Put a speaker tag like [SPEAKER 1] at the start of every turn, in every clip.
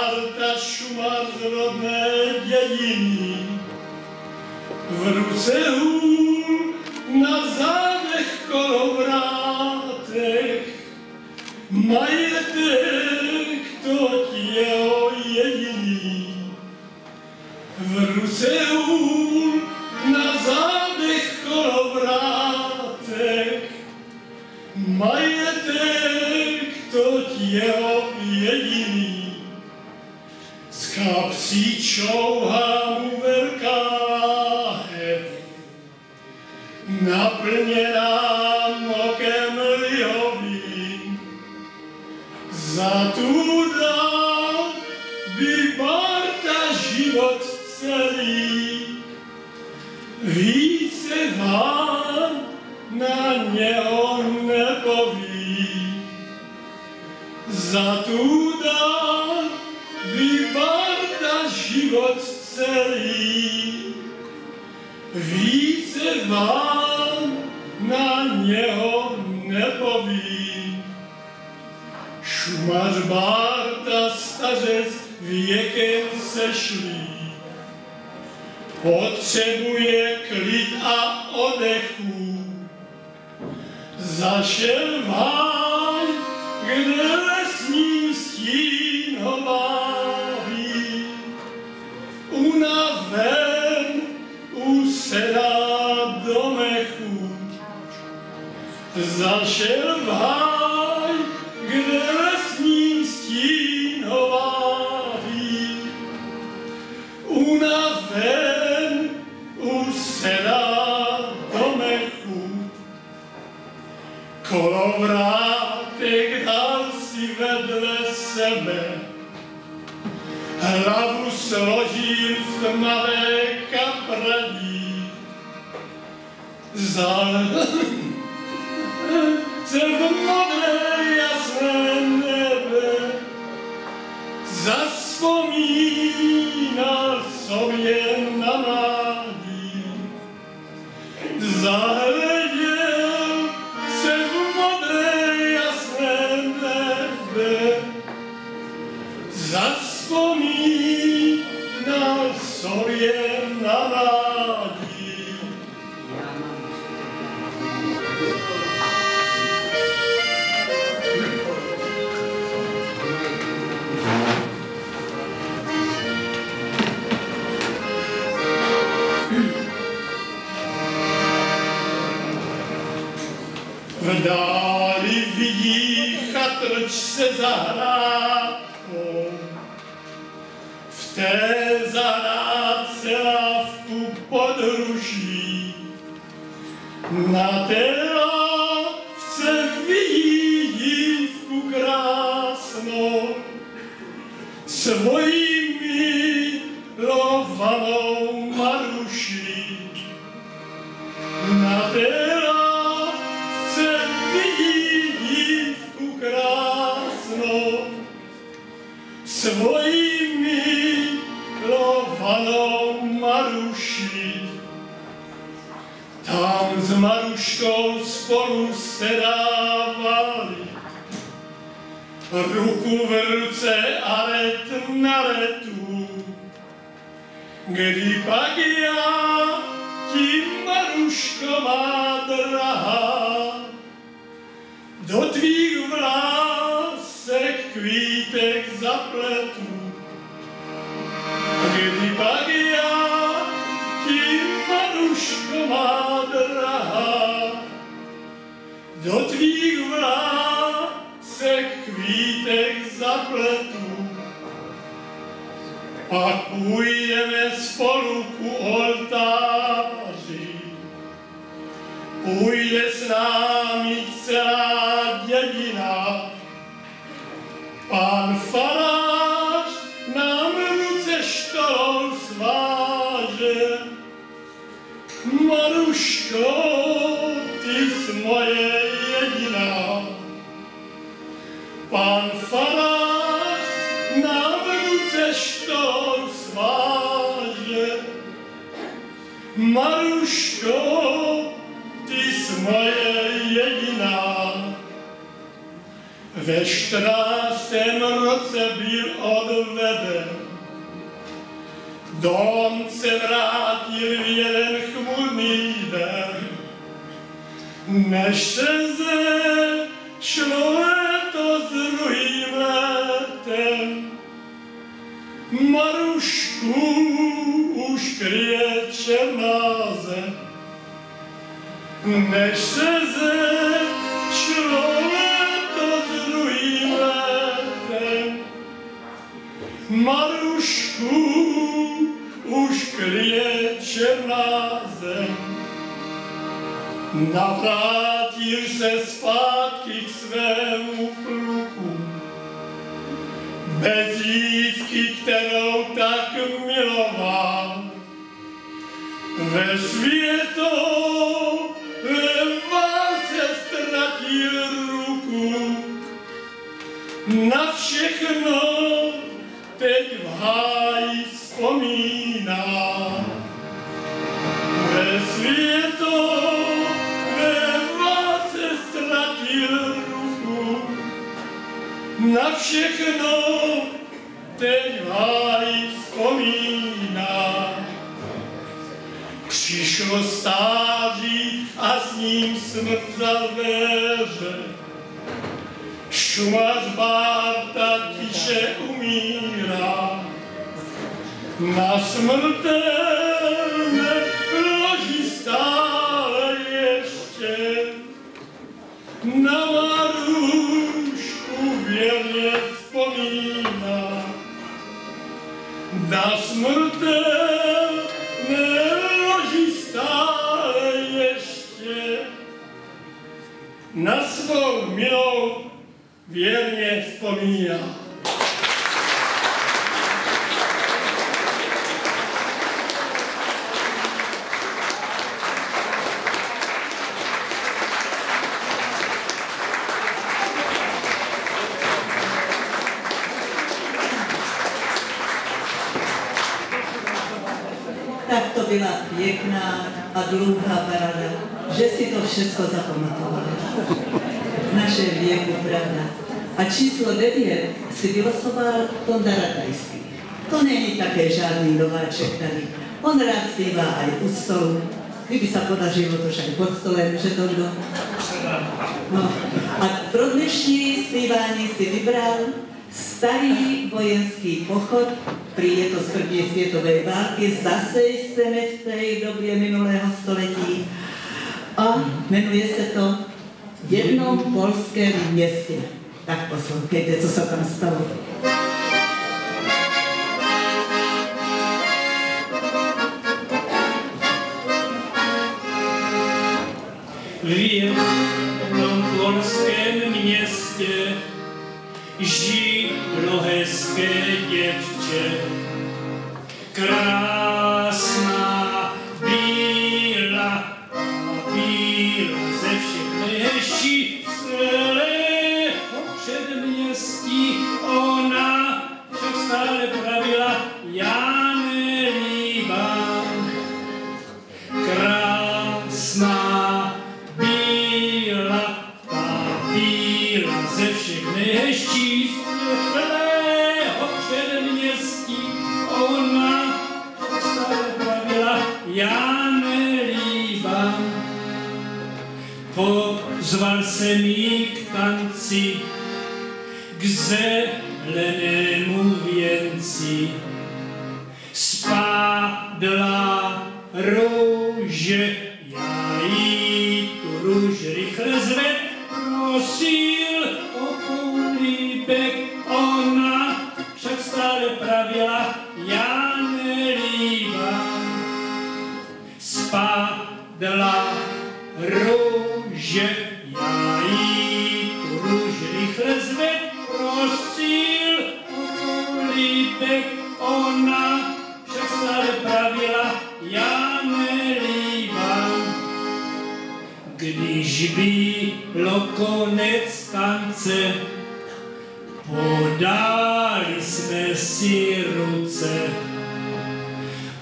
[SPEAKER 1] Marta Šumar z rodné dědiny, v ruce hůl na zádech kolovrátek, majetek to jeho jediný. V ruce hůl na zádech kolovrátek, majetek to jeho jediný. Z kapsí čouhá mu velká láhev, naplněná mokem lihovým. Za tu dal by Marta život celý, více vám na něho nepoví. Za tu dal by Marta život celý, více vám na něho nepoví. Šumař Marta stařec věkem sešlý, potřebuje klid a odechu. Zašel váj, kde lesní stín ho vábí, unaven usedá do mechu. Zašel váj, kde lesní stín ho vábí, unaven usedá do mechu. Kolovrátek dal si vedle sebe, hlavu složil v tmavé kapradí. Vzal se v modré jasné nebe, zavzpomínal sobě na mládí. Zahleděl se v modré jasné nebe, zavzpomínal sobě na mládí. V dáli vidí chatrč se zahrádkou, v té zahrádce lávku pod hruší. Na té lávce vidí dívku krásnou, svojí milovanou Maruší. Na té dívku krásnou, svojí milovanou Maruší. Tam s Maruškou spolu sedávali, ruku v ruce a ret na retu. Kdy pak já ti, Maruško má drahá, do tvých vlásek kvítek zapletu. Kdy pak já ti, Maruško má drahá, do tvých vlásek kvítek zapletu. Pak půjdeme spolu ku oltáři, půjde s námi celá dědina. Pán farář nám ruce štolou sváže. Maruško, ty jsi moje jediná. Pán farář nám ruce štolou sváže. Maruško, ty jsi moje jediná. Ve 14. roce byl odveden. Dom se vrátil v jeden chmurný den. Než se šlo léto s druhým létem, Marušku už kryje černá zem. Než se šlo léto s druhým létem, Marušku už kryje černá zem. Navrátil se zpátky k svému pluku, bez dívky, kterou tak miloval. Ve světové válce ztratil ruku, na všechno teď v háji vzpomíná. Ve světové válce ztratil ruku, na všechno teď v háji vzpomíná. Přišlo stáří a s ním smrt za dveře. Šumař Bárta tiše umírá. Na smrtelné loži stále ještě na Marušku věrně vzpomíná. Na smrtelné loži stále ještě na svou milou věrně vzpomíná.
[SPEAKER 2] Tak to byla pěkná a dlouhá parada, že si to všechno zapamatovala. Naše věku, pravda. A číslo 9 si vylosoval Tonda Ratajský. To není také žádný nováček tady. On rád zpívá aj u stolu. Kdyby se podařilo to však pod stolem, že to kdo? No. A pro dnešní zpívání si vybral starý vojenský pochod pri z první světové války. Zase jsme v té době minulého století. A jmenuje se to V jednom polském městě. Tak poslouchejte, co se tam stalo.
[SPEAKER 1] V jednom polském městě žilo hezké děvče, krásná, bílá ze všech nejhezčí celého předměstí. Ona však stále pravila, já nelíbám. Krásná, bílá ze všech nejhezčí celého předměstí. Ona stále pravila, já nelíbám. Pozval jsem jí k tanci, k zelenému věnci. Spadla růže, já jí tu růž rychle zved, prosil o políbek. Ona však stále pravila, já nelíbám. Spadla růže, já jí tu růž rychle zved, prosil o políbek. Ona však stále pravila, já nelíbám. Když bylo konec tance, podali jsme si ruce.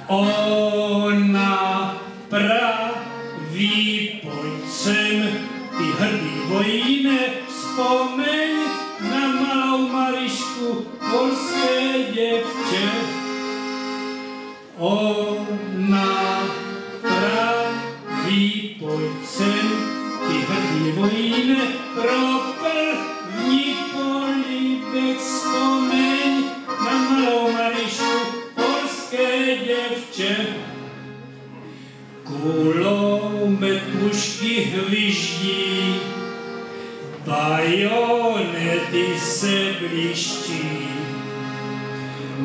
[SPEAKER 1] Ona praví, pojď sem, ty hrdý vojíne, vzpomeň polské děvče. Ona praví, pojď sem, ty hrdý vojíne, pro první polibek vzpomeň na malou Marišku, polské děvče. Kulomet pušky hviždí, bajonety se bliští.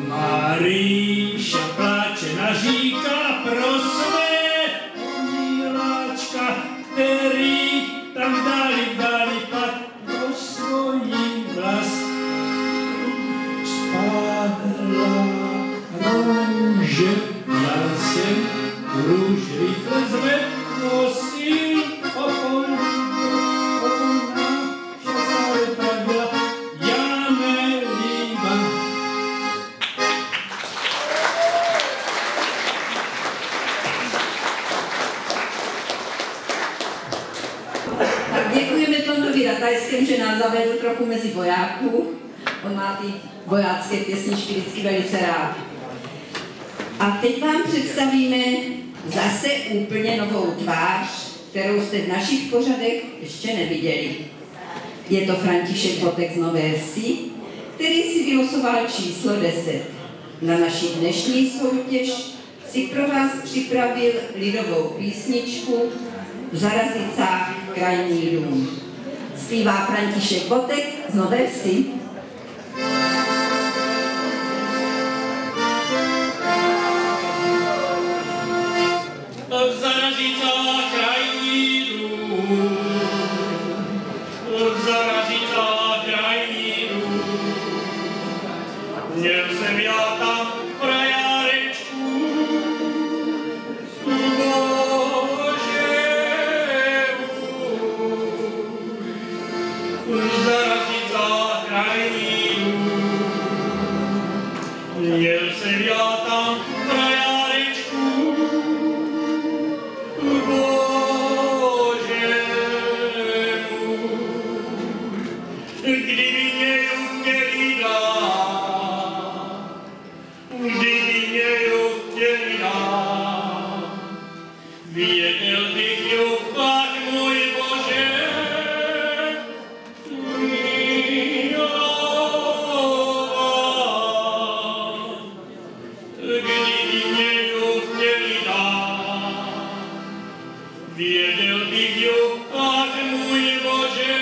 [SPEAKER 1] Maríša pláčena říká pro svého miláčka, který tam dali pad pro svojí vlast. Spadla růže, já jsem růž rychle zved, nosil opolí.
[SPEAKER 3] Ratajském, že nás zavedl trochu mezi vojáků. On má ty vojácké pěsničky vždycky velice rád. A teď vám představíme zase úplně novou tvář, kterou jste v našich pořadech ještě neviděli. Je to František Botek z Nové Vsi, který si vylosoval číslo 10. Na naši dnešní soutěž si pro vás připravil lidovou písničku V Zarazicách krajní dům. Zpívá František Botek z Nové Vsi.
[SPEAKER 1] V Zarazicách krajní dům, v Zarazicách krajní dům. Měl jsem já tam frajárečku, v Zarazicách krajní dům. Měl jsem já tam frajárečku, Bože můj. Kdyby mě ju chtěli dát, kdyby mě ju chtěli dát, věděl bych ju pak, můj Bože. Věděl bych ju, ať můj Bože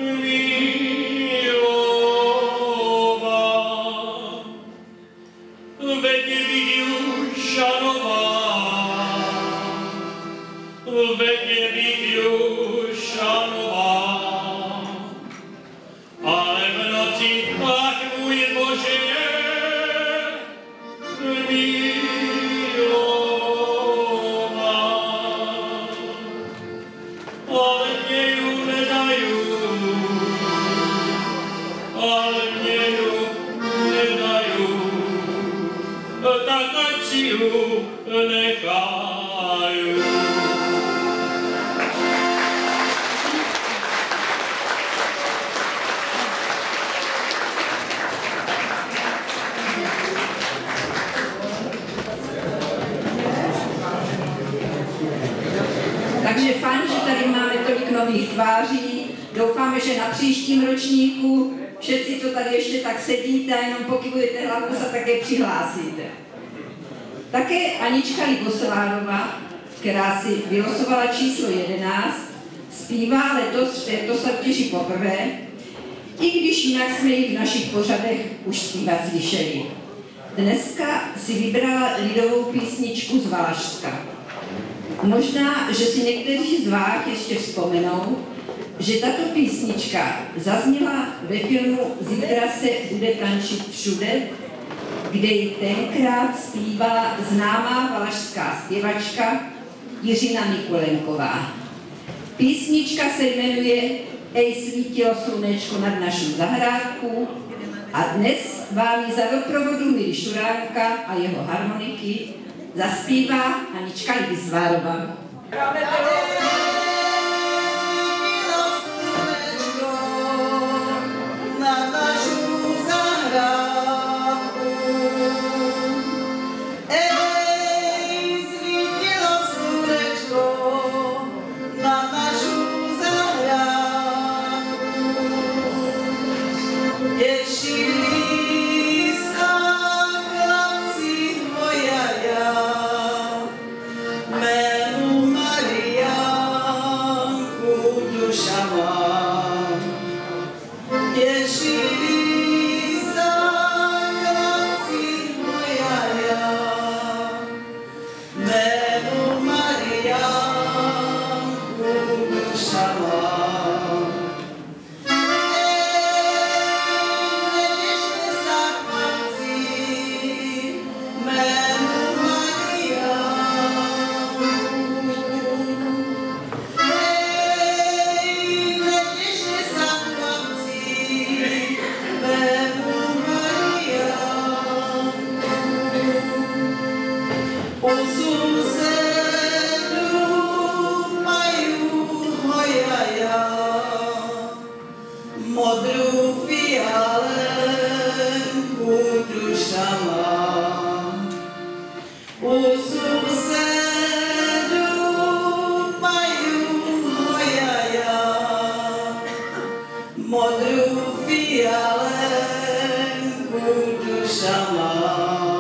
[SPEAKER 1] miloval. Ve dně bych ju šanoval, ve dně bych ju šanoval. Ale v noci, ať můj Bože tak ať si ju nechajú.
[SPEAKER 3] Takže fajn, že tady máme tolik nových tváří. Doufáme, že na příštím ročníku všetci to tady ještě tak sedíte a jenom pokyvujete hlavu, se také přihlásíte. Také Anička Libosovárová, která si vylosovala číslo 11, zpívá letos v této soutěži poprvé, i když jinak jsme ji v našich pořadech už zpívat slyšeli. Dneska si vybrala lidovou písničku z Valašska. Možná, že si někteří z vás ještě vzpomenou, že tato písnička zazněla ve filmu Zítra se bude tančit všude, kde ji tenkrát zpívala známá valašská zpěvačka Jiřina Mikulenková. Písnička se jmenuje Ej svítilo slunečko nad naší zahrádku a dnes vám ji za doprovodu Míry Šuránka a jeho harmoniky zaspívá Anička Libosovárová.
[SPEAKER 4] Na našu
[SPEAKER 2] U susedu majú hojaja modrú fialenku duša má.